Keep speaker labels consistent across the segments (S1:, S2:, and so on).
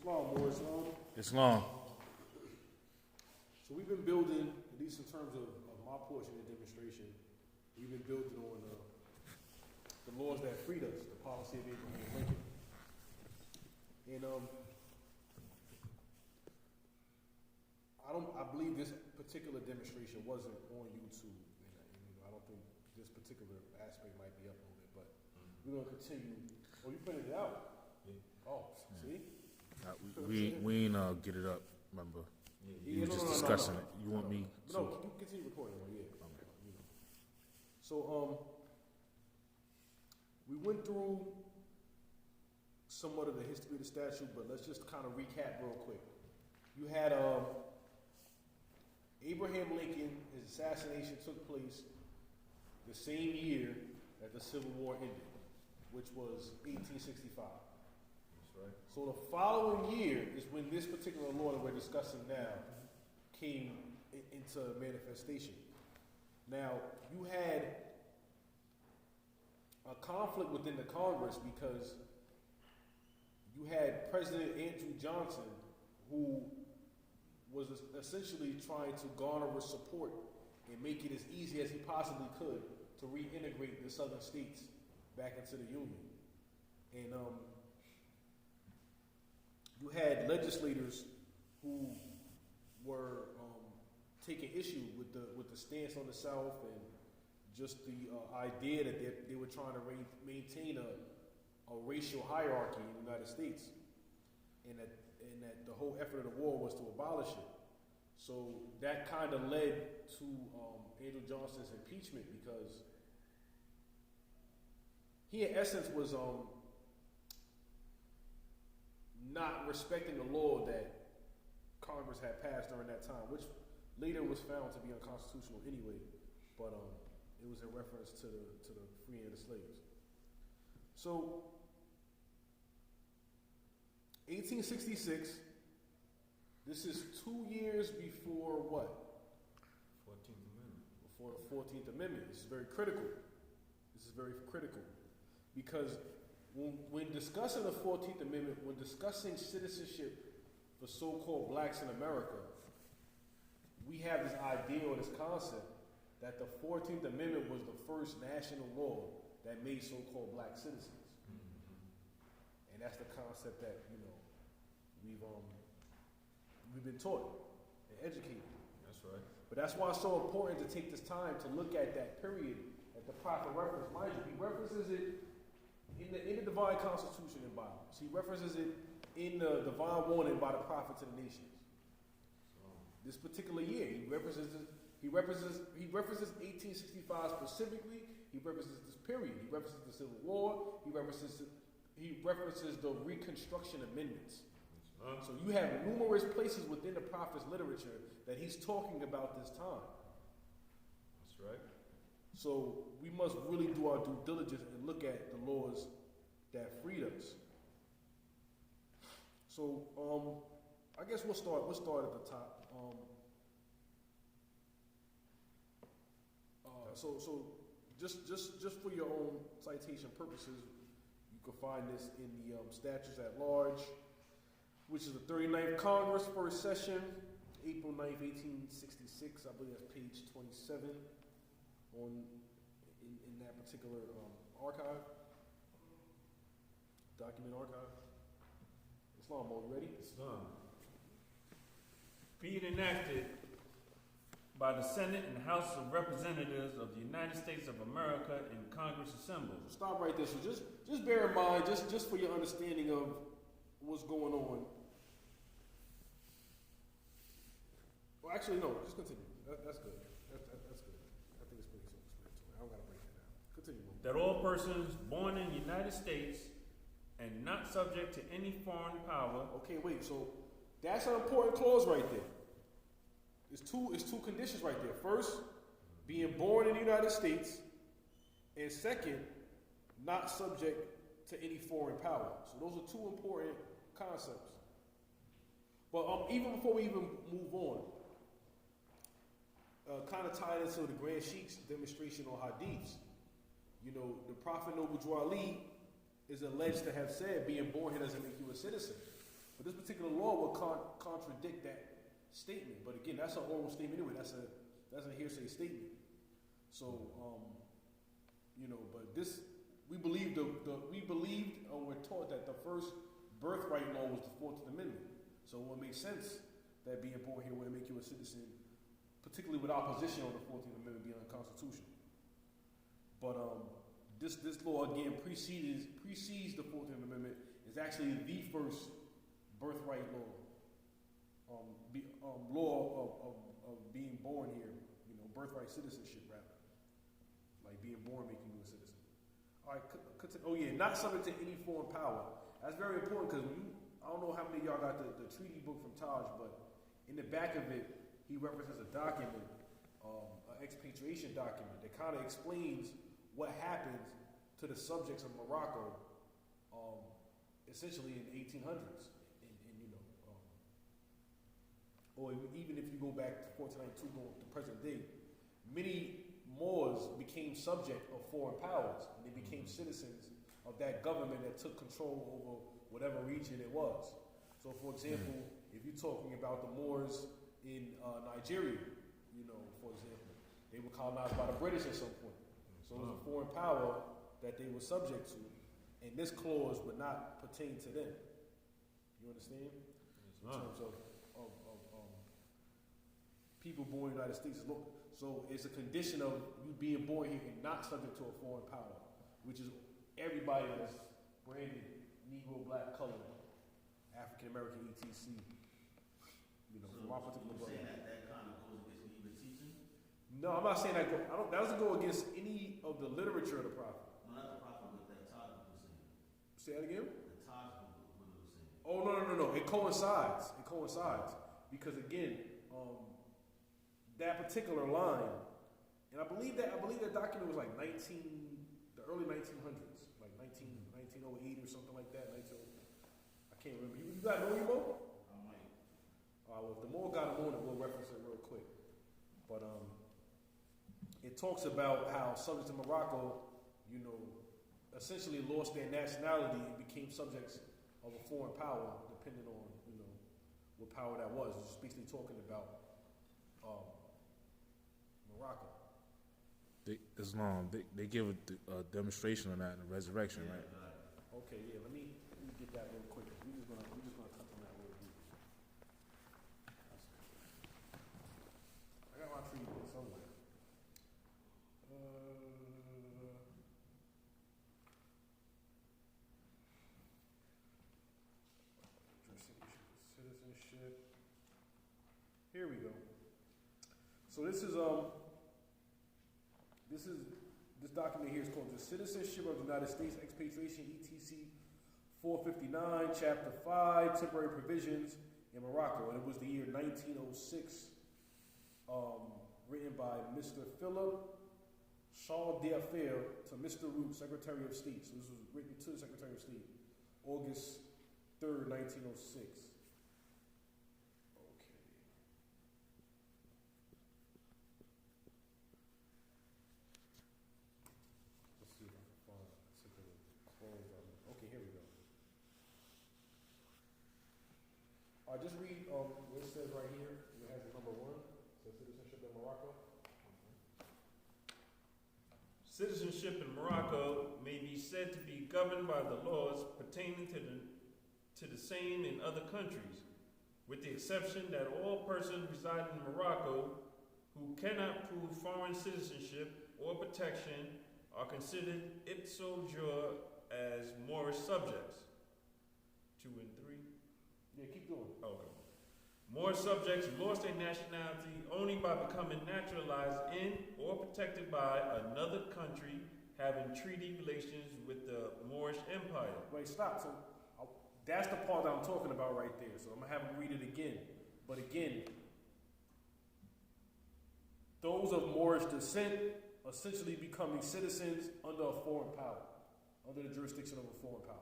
S1: It's long, Moorish.
S2: It's long.
S1: So we've been building, at least in terms of my portion of the demonstration, we've been building on the laws that freed us, the policy of Abraham Lincoln. And I believe this particular demonstration wasn't on YouTube, and I don't think this particular aspect might be uploaded, but we're gonna continue. Oh, you printed it out? Yeah. Oh, see?
S2: We ain't get it up. Remember? You were just discussing it. You want me?
S1: No, you continue recording one. Yeah. Okay. So we went through somewhat of the history of the statute, but let's just kind of recap real quick. You had Abraham Lincoln, his assassination took place the same year that the Civil War ended, which was 1865. That's right. So the following year is when this particular law that we're discussing now came into manifestation. Now, you had a conflict within the Congress because you had President Andrew Johnson, who was essentially trying to garner support and make it as easy as he possibly could to reintegrate the southern states back into the Union. And you had legislators who were taking issue with the stance on the South and just the idea that they were trying to maintain a racial hierarchy in the United States, and that the whole effort of the war was to abolish it. So that kind of led to Andrew Johnson's impeachment, because he in essence was not respecting the law that Congress had passed during that time, which later was found to be unconstitutional anyway, but it was in reference to the freeing of the slaves. So 1866, this is 2 years before what?
S3: 14th Amendment.
S1: Before the 14th Amendment. This is very critical. Because when discussing the 14th Amendment, when discussing citizenship for so-called blacks in America, we have this idea or this concept that the 14th Amendment was the first national law that made so-called black citizens. And that's the concept that, we've been taught and educated.
S3: That's right.
S1: But that's why it's so important to take this time to look at that period that the prophet references. Mind you, he references it in the divine constitution and Bible. He references it in the divine warning by the prophet to the nations. This particular year, he references 1865 specifically. He references this period. He references the Civil War. He references the Reconstruction Amendments. So you have numerous places within the prophet's literature that he's talking about this time.
S3: That's right.
S1: So we must really do our due diligence and look at the laws that freed us. So I guess we'll start at the top. So just for your own citation purposes, you can find this in the statutes at large, which is the 39th Congress, first session, April 9th, 1866. I believe that's page 27 in that particular archive, document archive. Islam, are you ready?
S3: Islam. Be it enacted by the Senate and House of Representatives of the United States of America and Congress assembled.
S1: Stop right there. So just bear in mind, just for your understanding of what's going on. Well, actually, no. Just continue. That's good. That's good. I think it's pretty self-explanatory. I don't gotta break that down. Continue.
S3: That all persons born in the United States and not subject to any foreign power.
S1: Okay, wait. So that's an important clause right there. It's two conditions right there. First, being born in the United States, and second, not subject to any foreign power. So those are two important concepts. But even before we even move on, kind of tied into the Grand Sheikh's demonstration on hadiths. The Prophet Noble Drew Ali is alleged to have said, being born here doesn't make you a citizen. But this particular law will contradict that statement. But again, that's an oral statement anyway. That's a hearsay statement. So, but this, we believed or were taught that the first birthright law was the 14th Amendment. So it would make sense that being born here would make you a citizen, particularly with opposition on the 14th Amendment being unconstitutional. But this law again precedes the 14th Amendment. Is actually the first birthright law, law of being born here. Birthright citizenship rather, like being born making you a citizen. All right, not subject to any foreign power. That's very important because I don't know how many of y'all got the treaty book from Taj, but in the back of it, he represents a document, an expatriation document that kind of explains what happens to the subjects of Morocco, essentially in the 1800s, or even if you go back to 1492, going to present day, many Moors became subject of foreign powers, and they became citizens of that government that took control over whatever region it was. So, for example, if you're talking about the Moors in Nigeria, for example, they were colonized by the British at some point. So it was a foreign power that they were subject to, and this clause would not pertain to them. You understand? In terms of people born in the United States. So it's a condition of you being born here and not subject to a foreign power, which is everybody that's branded Negro, Black, Colored, African American, etc.
S4: So
S1: my particular brother.
S4: Saying that kind of goes against even teaching?
S1: No, I'm not saying that. That doesn't go against any of the literature of the prophet.
S4: No, not the prophet, but that Taj was saying.
S1: Say that again.
S4: The Taj was saying.
S1: Oh no! It coincides. Because again, that particular line, and I believe that document was like the early 1900s, like 1908 or something like that. I can't remember. You got no Mo?
S4: I might.
S1: Well, if the more got a moment, we'll reference it real quick. But it talks about how subjects of Morocco, essentially lost their nationality and became subjects of a foreign power, depending on what power that was. It's just basically talking about Morocco.
S2: They give a demonstration on that in the resurrection, right?
S1: Okay, yeah. Let me get that real quick. We're just gonna touch on that real brief. I got my treaty book somewhere. Citizenship. Here we go. So this document here is called the Citizenship of the United States Expatriation etc. 459, Chapter 5, Temporary Provisions in Morocco, and it was the year 1906, written by Mr. Philip Charles d'Affaires to Mr. Root, Secretary of State. So this was written to the Secretary of State, August 3rd, 1906. Just read what it says right here. It has the number 1. It says citizenship in Morocco.
S3: Citizenship in Morocco may be said to be governed by the laws pertaining to the same in other countries, with the exception that all persons residing in Morocco who cannot prove foreign citizenship or protection are considered ipso jure as Moorish subjects. 2 and 3.
S1: Yeah, keep going.
S3: Okay. Moorish subjects lost their nationality only by becoming naturalized in or protected by another country having treaty relations with the Moorish Empire.
S1: Wait, stop. So that's the part that I'm talking about right there. So I'm going to have him read it again. But again, those of Moorish descent essentially becoming citizens under a foreign power, under the jurisdiction of a foreign power.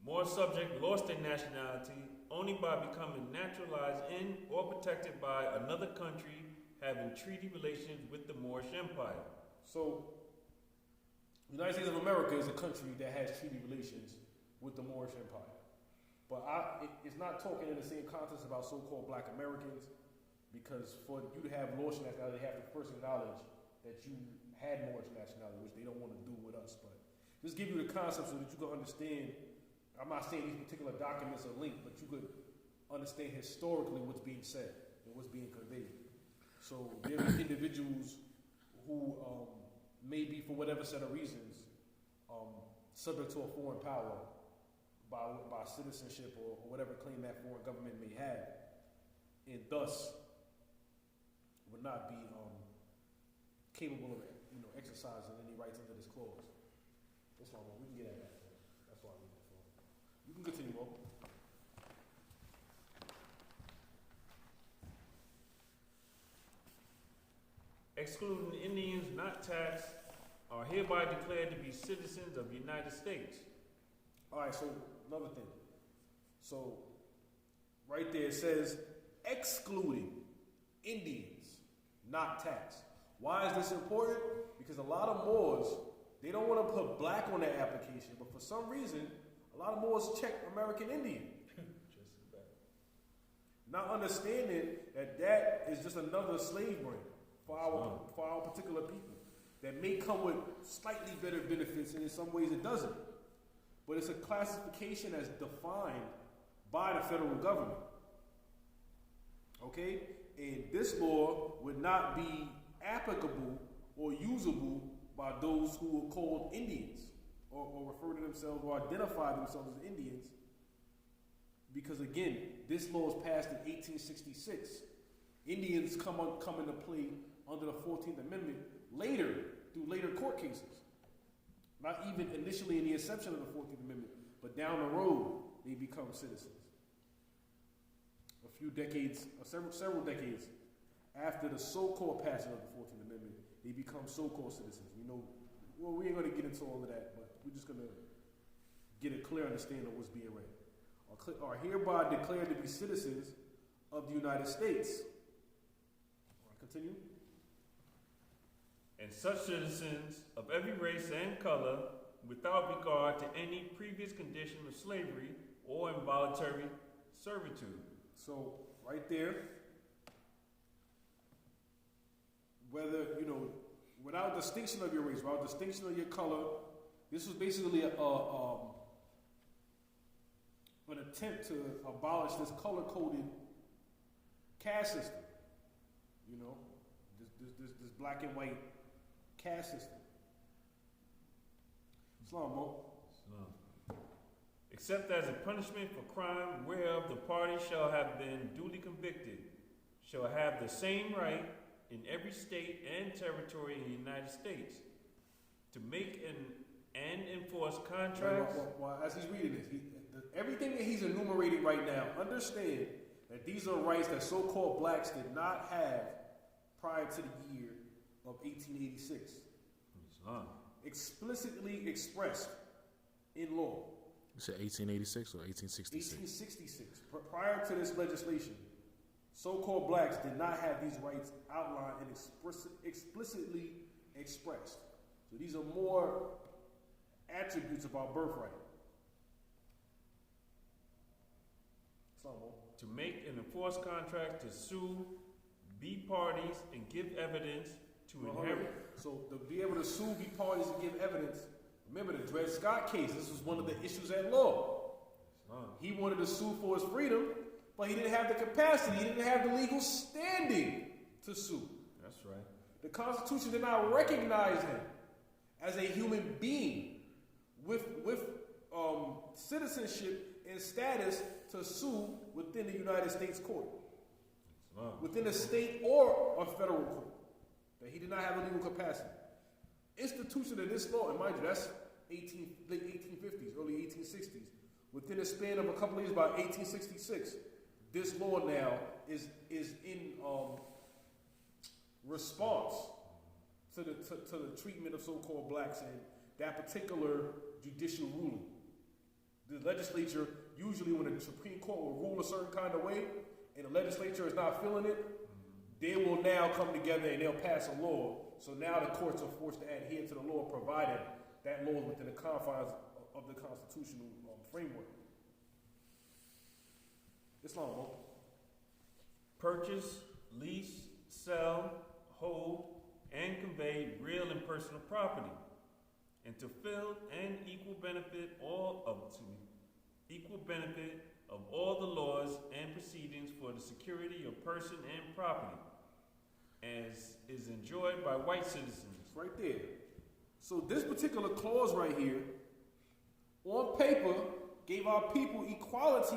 S3: Moorish subjects lost their nationality only by becoming naturalized in or protected by another country having treaty relations with the Moorish Empire.
S1: So, the United States of America is a country that has treaty relations with the Moorish Empire. But it's not talking in the same context about so-called Black Americans, because for you to have Moorish nationality, they have to first acknowledge that you had Moorish nationality, which they don't want to do with us. But just give you the concept so that you can understand. I'm not saying these particular documents are linked, but you could understand historically what's being said and what's being conveyed. So there are individuals who may be, for whatever set of reasons, subject to a foreign power by citizenship or whatever claim that foreign government may have, and thus would not be capable of exercising any rights under this clause. That's why we can get at that. That's why I read the floor. You can continue, Mo.
S3: Excluding Indians not taxed are hereby declared to be citizens of the United States.
S1: All right, so another thing. So right there it says excluding Indians not taxed. Why is this important? Because a lot of Moors, they don't want to put black on their application, but for some reason, a lot of Moors check American Indian.
S3: Just as bad.
S1: Not understanding that is just another slave brand for our particular people that may come with slightly better benefits, and in some ways it doesn't. But it's a classification that's defined by the federal government. Okay? And this law would not be applicable or usable by those who are called Indians or refer to themselves or identify themselves as Indians, because again, this law was passed in 1866. Indians come into play under the 14th Amendment later, through later court cases. Not even initially in the inception of the 14th Amendment, but down the road, they become citizens. A few decades, several decades after the so-called passing of the 14th Amendment, they become so-called citizens. We ain't going to get into all of that, but we're just going to get a clear understanding of what's being read. Are hereby declared to be citizens of the United States. Continue.
S3: And such citizens of every race and color, without regard to any previous condition of slavery or involuntary servitude.
S1: So, right there, whether, without distinction of your race, without distinction of your color, this was basically an attempt to abolish this color-coded caste system. This black and white caste system. Islam, Mo.
S3: Except as a punishment for crime whereof the party shall have been duly convicted, shall have the same right in every state and territory in the United States to make and enforce contracts.
S1: Well, as he's reading this, everything that he's enumerating right now, understand that these are rights that so-called blacks did not have prior to the year of 1886. Explicitly expressed in law.
S2: You said 1886 or 1866?
S1: 1866. Prior to this legislation, so-called blacks did not have these rights outlined and explicitly expressed. So these are more attributes of our birthright.
S3: To make and enforce contracts, to sue, be parties, and give evidence, to inherit.
S1: So to be able to sue, be parties, and give evidence. Remember the Dred Scott case. This was one of the issues at law. He wanted to sue for his freedom, but he didn't have the capacity. He didn't have the legal standing to sue.
S3: That's right.
S1: The Constitution did not recognize him as a human being with citizenship and status to sue within the United States court, within a state or a federal court. That he did not have a legal capacity. Institution of this law, and mind you, that's late 1850s, early 1860s. Within a span of a couple of years, by 1866, this law now is in response to the treatment of so-called blacks and that particular judicial ruling. The legislature, usually when the Supreme Court will rule a certain kind of way and the legislature is not feeling it, they will now come together and they'll pass a law. So now the courts are forced to adhere to the law, provided that law is within the confines of the constitutional framework. Islam, Mo.
S3: Purchase, lease, sell, hold, and convey real and personal property, and to fulfill and equal benefit of all the laws and proceedings for the security of person and property, as is enjoyed by white citizens.
S1: Right there. So this particular clause right here, on paper, gave our people equality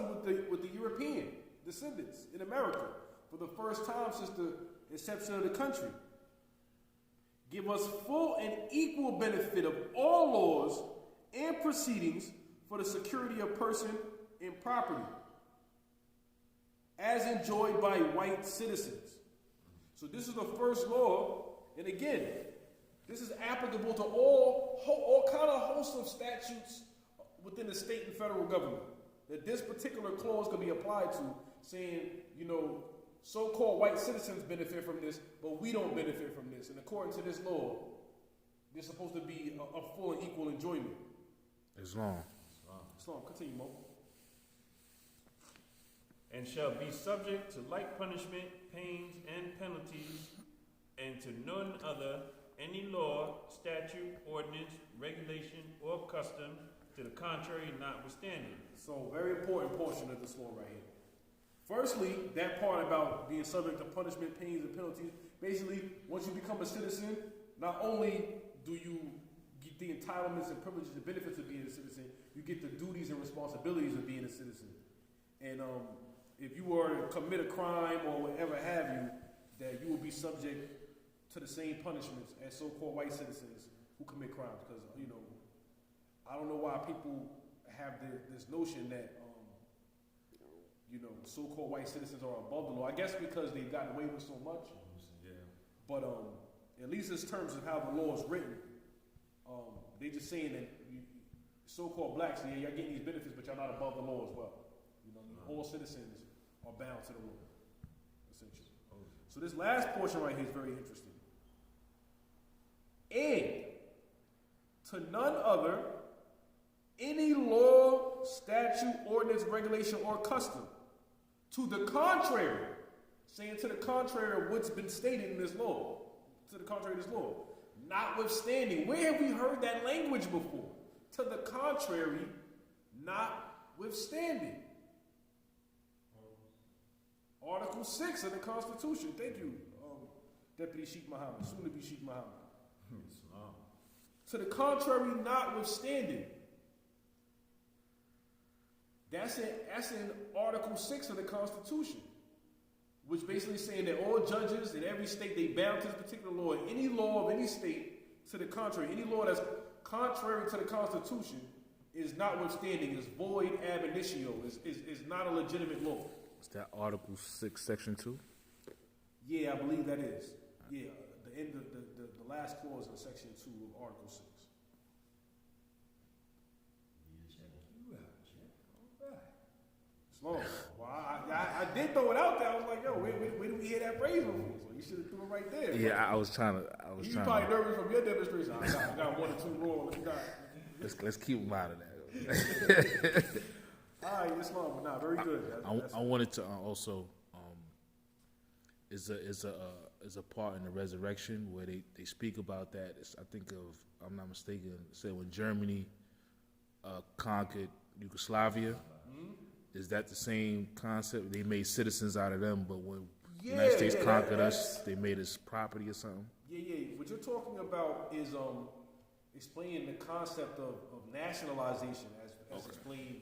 S1: with the European descendants in America for the first time since the inception of the country. Give us full and equal benefit of all laws and proceedings for the security of person and property, as enjoyed by white citizens. So this is the first law, and again, this is applicable to all kind of hosts of statutes within the state and federal government. That this particular clause can be applied to, saying, you know, so-called white citizens benefit from this, but we don't benefit from this. And according to this law, there's supposed to be a full and equal enjoyment.
S2: Islam.
S1: Islam, continue, Mo.
S3: And shall be subject to like punishment, pains, and penalties, and to none other any law, statute, ordinance, regulation, or custom to the contrary notwithstanding.
S1: So, very important portion of this law right here. Firstly, that part about being subject to punishment, pains, and penalties. Basically, once you become a citizen, not only do you get the entitlements and privileges and benefits of being a citizen, you get the duties and responsibilities of being a citizen. And if you were to commit a crime or whatever have you, that you will be subject to the same punishments as so-called white citizens who commit crimes. Because, you know, I don't know why people have this notion that, you know, so-called white citizens are above the law. I guess because they've gotten away with so much.
S3: Yeah.
S1: But at least in terms of how the law is written, they're just saying that so-called blacks, yeah, you're getting these benefits, but you're not above the law as well. You know, all citizens are bound to the law, essentially. So this last portion right here is very interesting. And to none other any law, statute, ordinance, regulation, or custom to the contrary, saying to the contrary of what's been stated in this law, to the contrary of this law, notwithstanding. Where have we heard that language before? To the contrary, notwithstanding. Article 6 of the Constitution. Thank you, Deputy Sheikh Muhammad, soon to be Sheikh Muhammad. To the contrary, notwithstanding. That's in Article 6 of the Constitution, which basically saying that all judges in every state, they bound to this particular law. Any law of any state, to the contrary, any law that's contrary to the Constitution is notwithstanding, is void ab initio, is not a legitimate law.
S2: Is that Article 6, Section 2?
S1: Yeah, I believe that is. Yeah, the end of the last clause in Section 2 of Article 6. Slow. Well, I did throw it out there. I was like, yo, where do we hear that phrase before? So you should have threw it right there.
S2: Yeah, I was trying to.
S1: You probably nervous from your demonstration. I got one or two wrong.
S2: Let's keep them out of that.
S1: All right, Islam, but nah, very good.
S2: I wanted to also is a part in the resurrection where they speak about that. I think of, I'm not mistaken, say when Germany conquered Yugoslavia. Mm-hmm. Is that the same concept? They made citizens out of them, but when the United States conquered us, they made us property or something?
S1: Yeah. What you're talking about is explaining the concept of nationalization as explained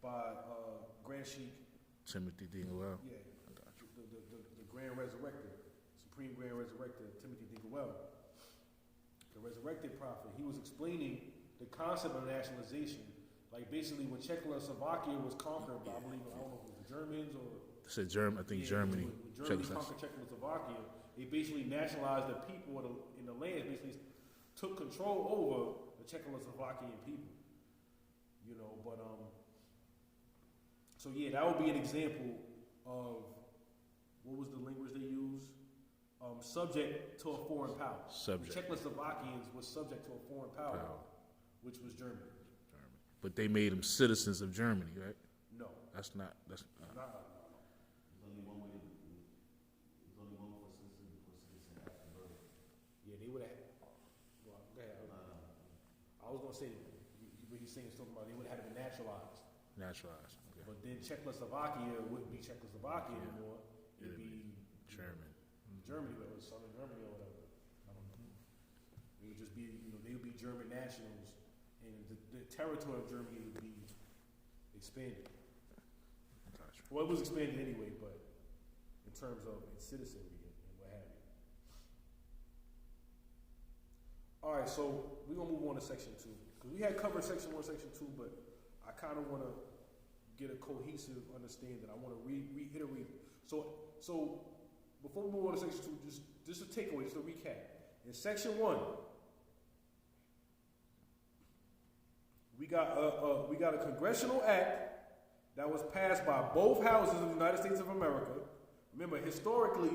S1: by Grand Sheikh
S2: Timothy Dingwell.
S1: Yeah, the Grand Resurrector, Supreme Grand Resurrector, Timothy Dingwell. The resurrected prophet, he was explaining the concept of nationalization. Like basically when Czechoslovakia was conquered by, I believe, I don't know if it was the Germans or...
S2: I think Germany.
S1: When Germany conquered Czechoslovakia, they basically nationalized the people in the land, basically took control over the Czechoslovakian people. You know, but so yeah, that would be an example of, what was the language they used? Subject to a foreign power.
S2: Subject.
S1: The Czechoslovakians was subject to a foreign power. Which was Germany.
S2: But they made them citizens of Germany, right?
S1: No.
S2: That's not.
S1: No. I was going to say, what he's saying is talking about they would have had to be naturalized.
S2: Naturalized. Okay.
S1: But then Czechoslovakia wouldn't be Czechoslovakia
S2: Yeah.
S1: anymore. It'd be
S2: German.
S1: Germany, whether it was Southern Germany or whatever. I don't know. It would just be, they would be German nationals, and the territory of Germany would be expanded.
S2: Gotcha.
S1: Well, it was expanded anyway, but in terms of its citizenry and what have you. All right, so we're going to move on to section 2. Because we had covered section 1, section 2, but I kind of want to get a cohesive understanding. I want to reiterate. So before we move on to section 2, just a takeaway, just a recap. In section 1, we got a congressional act that was passed by both houses of the United States of America. Remember, historically,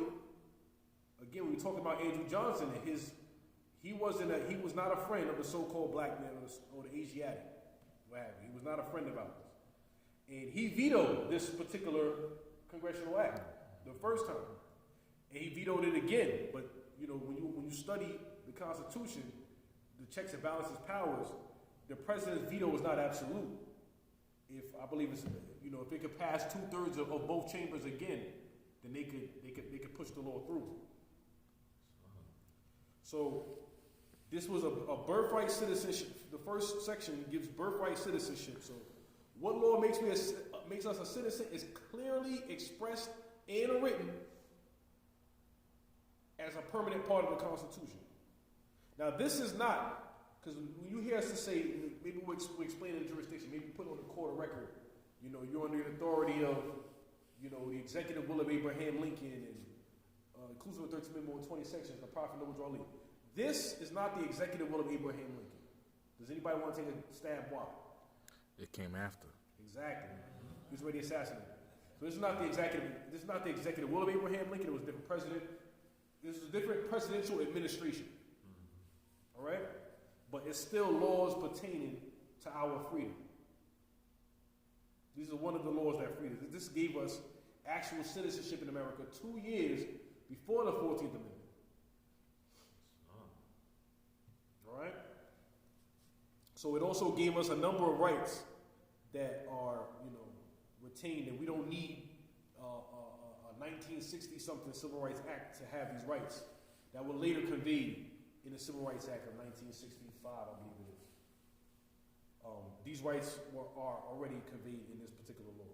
S1: again, we talked about Andrew Johnson and he was not a friend of the so-called black man or the Asiatic. He was not a friend of ours. And he vetoed this particular congressional act the first time. And he vetoed it again. But when you study the Constitution, the checks and balances powers, the president's veto is not absolute. If if it could pass 2/3 of both chambers again, then they could push the law through. So this was a birthright citizenship. The first section gives birthright citizenship. So what law makes us a citizen is clearly expressed and written as a permanent part of the Constitution. Now this is not, because when you hear us to say, maybe we'll explain in the jurisdiction, maybe put on the court of record, you're under the authority of, the executive will of Abraham Lincoln and inclusive of 13th Amendment 20 sections, the Prophet Noble Ali. This is not the executive will of Abraham Lincoln. Does anybody want to take a stab? Why?
S2: It came after.
S1: Exactly. He was already assassinated. So this is not the executive will of Abraham Lincoln. It was a different president. This is a different presidential administration. All right? But it's still laws pertaining to our freedom. These are one of the laws that freed us. This gave us actual citizenship in America 2 years before the 14th Amendment. All right? So it also gave us a number of rights that are, retained, and we don't need a 1960-something Civil Rights Act to have these rights that were later conveyed in the Civil Rights Act of 1965, I believe it is. These rights are already conveyed in this particular law,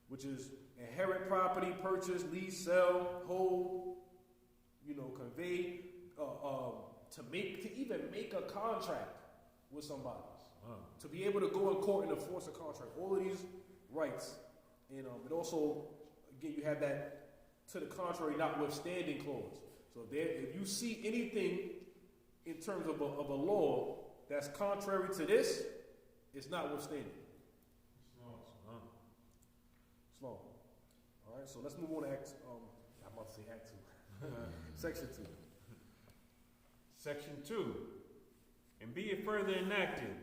S1: which is inherit property, purchase, lease, sell, hold, convey, to even make a contract with somebody. Wow. To be able to go in court and enforce a contract. All of these rights. And it also, again, you have that to the contrary notwithstanding clause. So if you see anything in terms of a law that's contrary to this, it's notwithstanding. It's law. All right, so let's move on to Act. I'm about to say Act 2. Section 2.
S3: Section 2. And be it further enacted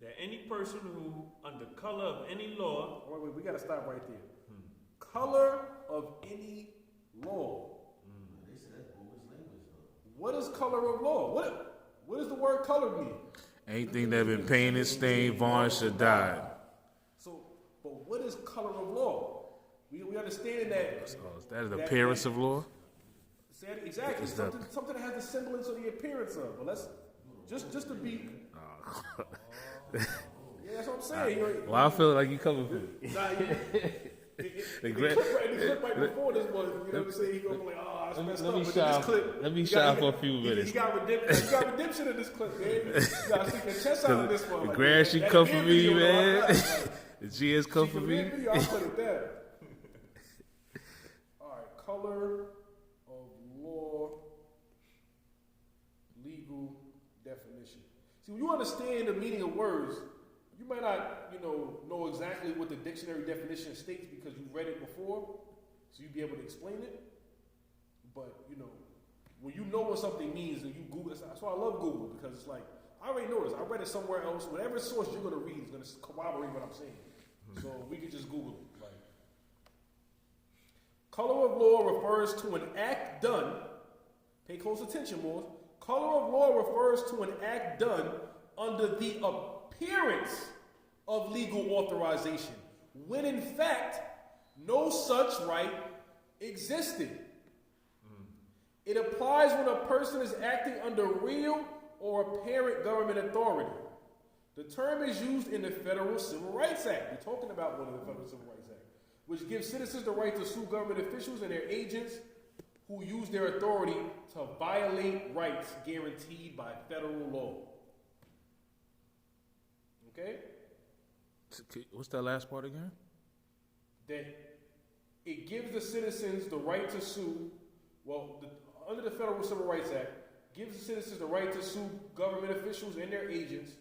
S3: that any person who, under color of any law...
S1: Wait, we got to stop right there. Color of any law.
S4: They said that's bogus language, though.
S1: What is color of law? What does the word color mean?
S2: Anything that been painted, stained, varnished, or dyed.
S1: So, but what is color of law? We understand that...
S2: So is that an appearance of law?
S1: Exactly. Something that has the semblance of the appearance of. But let's... Just to be... Yeah, that's what I'm saying.
S2: Well, I feel like you coming for me.
S1: The clip right before this was, you know what I'm saying? He going to be like, it's messed up. But in this clip...
S2: Let me shine for a few minutes.
S1: He got redemption in this clip, man. You got to stick your chest out in this one.
S2: The grass, she come for me, man. The GS come for me.
S1: I'll put it there. All right, color of law, legal definition. See, when you understand the meaning of words, you might not, know exactly what the dictionary definition states because you read it before, so you'd be able to explain it. But, when you know what something means and you Google it, that's why I love Google, because it's like, I already know this. I read it somewhere else. Whatever source you're going to read is going to corroborate what I'm saying. So we can just Google it. Like, color of law refers to an act done. Pay close attention, Moors. Color of law refers to an act done under the appearance of legal authorization, when in fact no such right existed. It applies when a person is acting under real or apparent government authority. The term is used in the Federal Civil Rights Act. We're talking about one of the Federal Civil Rights Act, which gives citizens the right to sue government officials and their agents who use their authority to violate rights guaranteed by federal law. Okay?
S2: What's that last part again?
S1: That it gives the citizens the right to sue, under the Federal Civil Rights Act, gives the citizens the right to sue government officials and their agents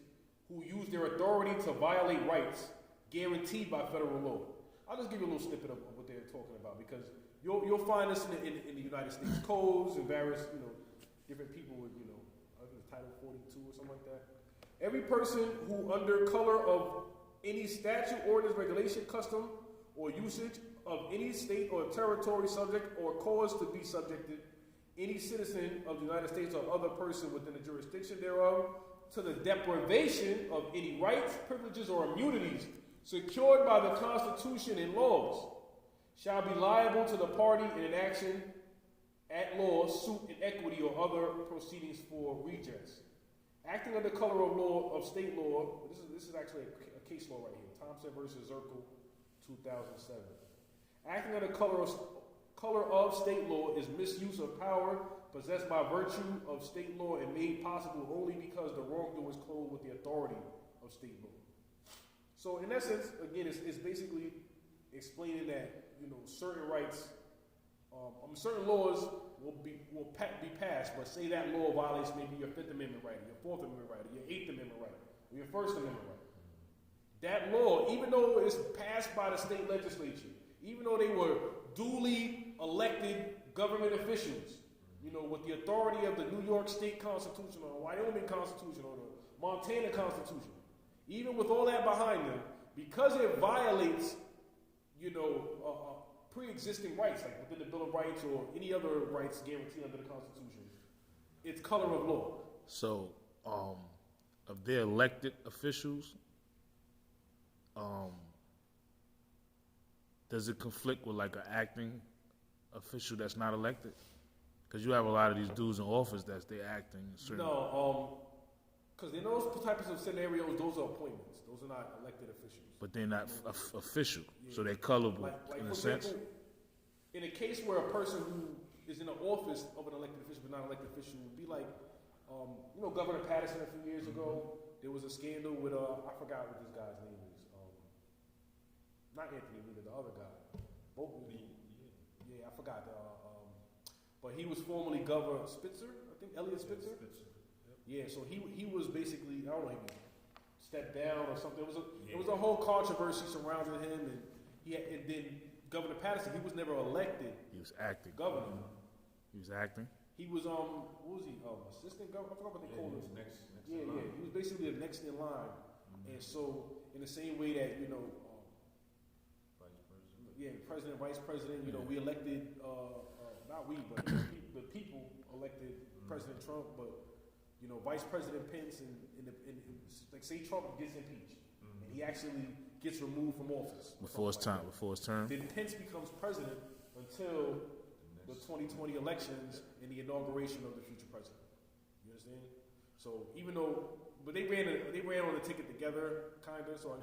S1: who use their authority to violate rights guaranteed by federal law. I'll just give you a little snippet of what they're talking about, because you'll find this in the United States codes and various, different people with, I think it's Title 42 or something like that. Every person who, under color of any statute, ordinance, regulation, custom, or usage of any state or territory subject or cause to be subjected, any citizen of the United States or other person within the jurisdiction thereof, to the deprivation of any rights, privileges, or immunities secured by the Constitution and laws, shall be liable to the party in an action at law, suit in equity, or other proceedings for redress. Acting under color of law of state law, this is actually a case law right here, Thompson versus Zirkle, 2007. Acting under color of state law is misuse of power possessed by virtue of state law and made possible only because the wrongdoer is clothed with the authority of state law. So in essence, again, it's basically explaining that certain rights, certain laws will be passed, but say that law violates maybe your Fifth Amendment right, or your Fourth Amendment right, or your Eighth Amendment right, or your First Amendment right. That law, even though it's passed by the state legislature, even though they were duly elected government officials, with the authority of the New York State Constitution or the Wyoming Constitution or the Montana Constitution, even with all that behind them, because it violates, pre-existing rights, like within the Bill of Rights or any other rights guaranteed under the Constitution, it's color of law.
S2: So, of their elected officials, does it conflict with like an acting official that's not elected? Because you have a lot of these dudes in office that's they acting.
S1: No, because in those types of scenarios, those are appointments. Those are not elected officials.
S2: But they're not official, so they're colorable in a sense.
S1: Example, in a case where a person who is in the office of an elected official but not an elected official would be like, Governor Patterson a few years ago. There was a scandal with I forgot what this guy's name is. Not Anthony Weiner, the other guy. Both of them. Yeah, I forgot. But he was formerly Governor Spitzer, I think Elliot Spitzer. Yeah, so he was basically, I don't know, he stepped down or something. It was a whole controversy surrounding him, and then Governor Patterson, he was never elected.
S2: He was acting.
S1: Governor.
S2: He was acting.
S1: He was what was he? Assistant governor. I forgot what they called him.
S3: Next
S1: He was basically the next in line. And so, in the same way that
S3: Vice President.
S1: President, Vice President, we elected, not we, but the people elected President Trump, but Vice President Pence and like say Trump gets impeached, and he actually gets removed from office
S2: Before his term.
S1: Then Pence becomes president until the 2020 elections and the inauguration of the future president. You understand? So but they ran on the ticket together, kind of. So,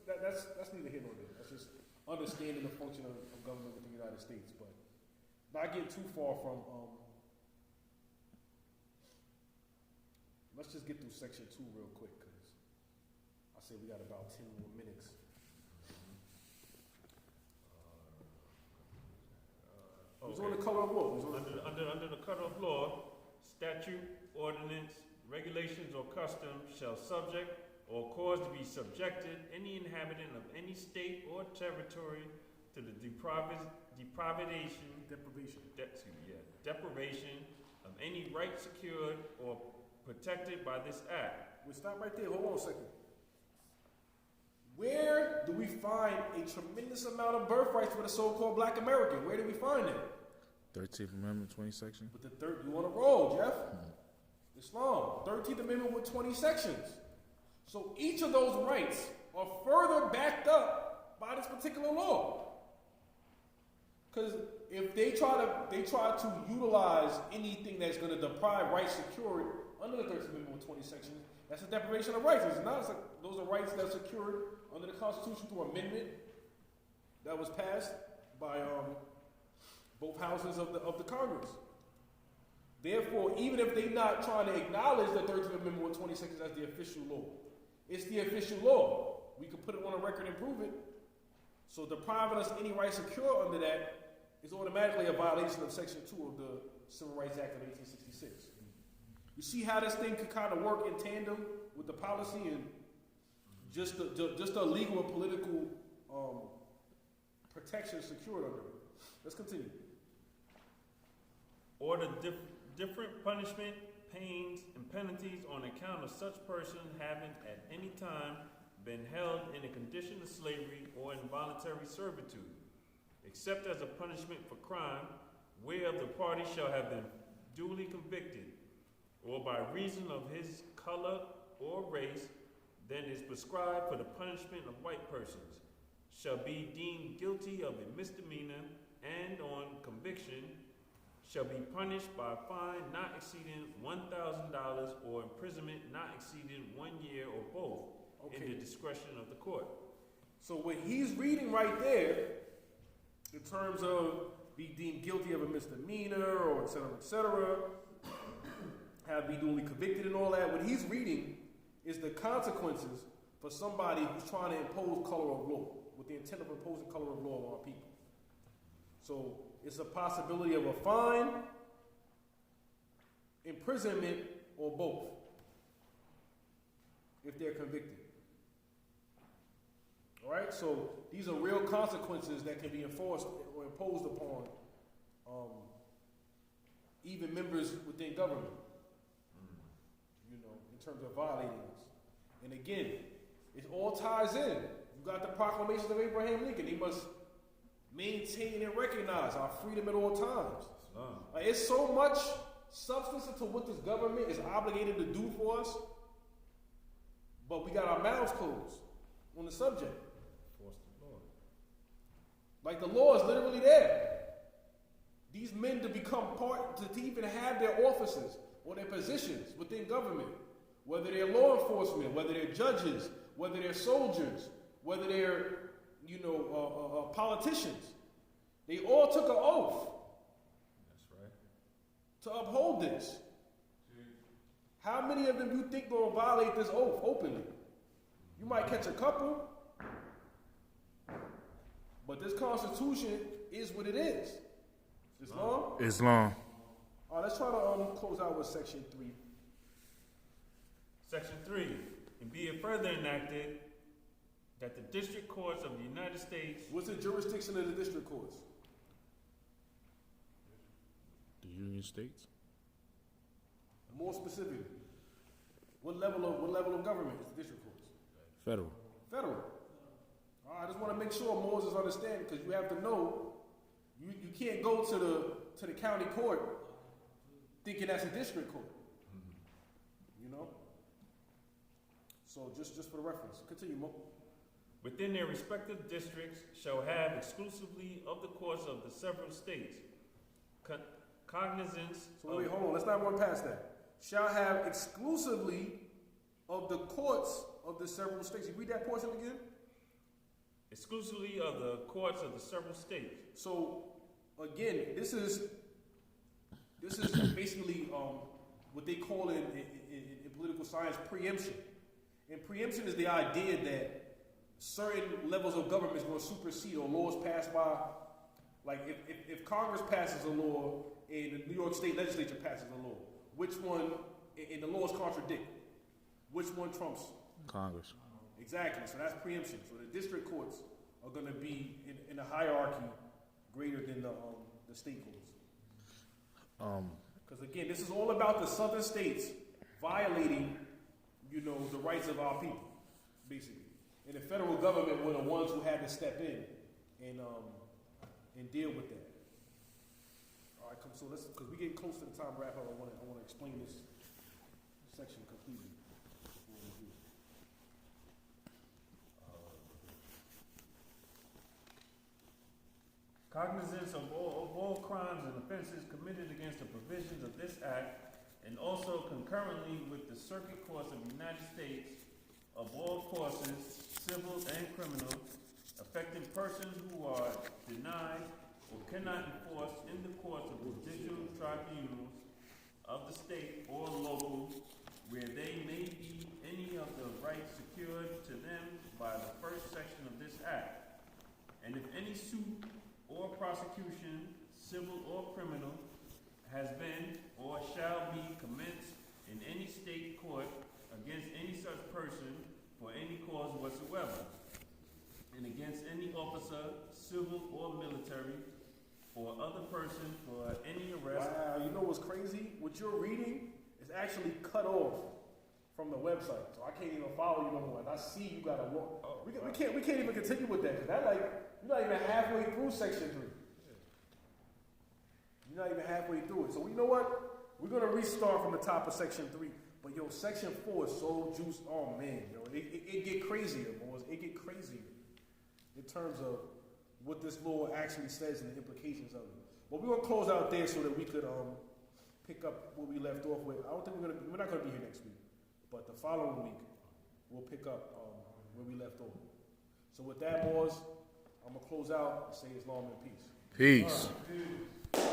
S1: that's neither here nor there. That's just understanding the function of government within the United States. But not getting too far from. Let's just get through section 2 real quick, because I say we got about 10 more minutes. Who's on the color of law?
S3: Under the color of law, statute, ordinance, regulations, or custom shall subject or cause to be subjected any inhabitant of any state or territory to the deprivation of any right secured or protected by this act.
S1: We'll stop right there. Hold on a second. Where do we find a tremendous amount of birthrights for the so-called Black American? Where do we find that?
S2: 13th Amendment, 20 section.
S1: But the third, you want to roll, Jeff? Islam. 13th Amendment with 20 sections. So each of those rights are further backed up by this particular law. Because if they try to utilize anything that's going to deprive rights secured under the 13th Amendment with 20 sections, that's a deprivation of rights. It's not. It's like, those are rights that are secured under the Constitution through amendment that was passed by both houses of the Congress. Therefore, even if they're not trying to acknowledge the 13th Amendment with 20 sections as the official law, it's the official law. We can put it on a record and prove it. So depriving us any rights secure under that is automatically a violation of Section 2 of the Civil Rights Act of 1866. You see how this thing could kind of work in tandem with the policy and just the legal and political protection secured under it. Let's continue.
S3: Or the different punishment, pains, and penalties on account of such person having at any time been held in a condition of slavery or involuntary servitude, except as a punishment for crime, whereof the party shall have been duly convicted, or by reason of his color or race, than is prescribed for the punishment of white persons, shall be deemed guilty of a misdemeanor, and on conviction shall be punished by a fine not exceeding $1,000 or imprisonment not exceeding 1 year or both, in the discretion of the court.
S1: So what he's reading right there, in terms of be deemed guilty of a misdemeanor or et cetera, have be duly convicted and all that, what he's reading is the consequences for somebody who's trying to impose color of law, with the intent of imposing color of law on our people. So it's a possibility of a fine, imprisonment, or both, if they're convicted. All right, so these are real consequences that can be enforced or imposed upon even members within government, in terms of violating this. And again, it all ties in. You got the proclamations of Abraham Lincoln. They must maintain and recognize our freedom at all times. It's so much substance into what this government is obligated to do for us, but we got our mouths closed on the subject. Like the law is literally there. These men to become part, to even have their offices or their positions within government, whether they're law enforcement, whether they're judges, whether they're soldiers, whether they're, politicians, they all took an oath.
S3: That's right.
S1: To uphold this. How many of them you think will violate this oath openly? You might catch a couple. But this Constitution is what it is. Islam?
S2: Islam.
S1: All right, let's try to close out with Section 3.
S3: Section 3. And be it further enacted that the district courts of the United States...
S1: What's the jurisdiction of the district courts?
S2: The Union States.
S1: More specifically, what level of government is the district courts?
S2: Federal.
S1: Federal. I just want to make sure Moses understands, because you have to know, you can't go to the county court thinking that's a district court. So just for the reference. Continue, Mo.
S3: Within their respective districts shall have exclusively of the courts of the several states cognizance.
S1: So wait, hold on. Let's not run past that. Shall have exclusively of the courts of the several states. You read that portion again?
S3: Exclusively of the courts of the several states.
S1: So again, this is basically what they call in political science preemption. And preemption is the idea that certain levels of government is going to supersede or laws passed by, like if Congress passes a law and the New York State Legislature passes a law, which one, and the laws contradict, which one trumps? Congress. Exactly, so that's preemption. So the district courts are going to be in a hierarchy greater than the state courts. Because again, this is all about the southern states violating, the rights of our people, basically. And the federal government were the ones who had to step in and deal with that. All right, so let's, because we're getting close to the time wrap up. I want to explain this section completely. For review.
S3: Cognizance of all crimes and offenses committed against the provisions of this act, and also concurrently with the Circuit Courts of the United States of all courses, civil and criminal, affecting persons who are denied or cannot enforce in the courts of judicial tribunals of the state or local, where they may be any of the rights secured to them by the first section of this act. And if any suit or prosecution, civil or criminal, has been or shall be commenced in any state court against any such person for any cause whatsoever, and against any officer, civil or military, or other person for any arrest.
S1: Wow, you know what's crazy? What you're reading is actually cut off from the website, so I can't even follow you no more. And I see you gotta walk. We can't even continue with that, because that like you're not even halfway through section 3. You're not even halfway through it. So you know what? We're gonna restart from the top of section 3. But yo, section 4 is so juiced. Oh man, yo, it get crazier, boys. It get crazier in terms of what this law actually says and the implications of it. But we're gonna close out there so that we could pick up where we left off with. I don't think we're not gonna be here next week, but the following week we'll pick up where we left off. So with that, boys, I'm gonna close out and say Islam in peace.
S2: Peace.
S3: Peace.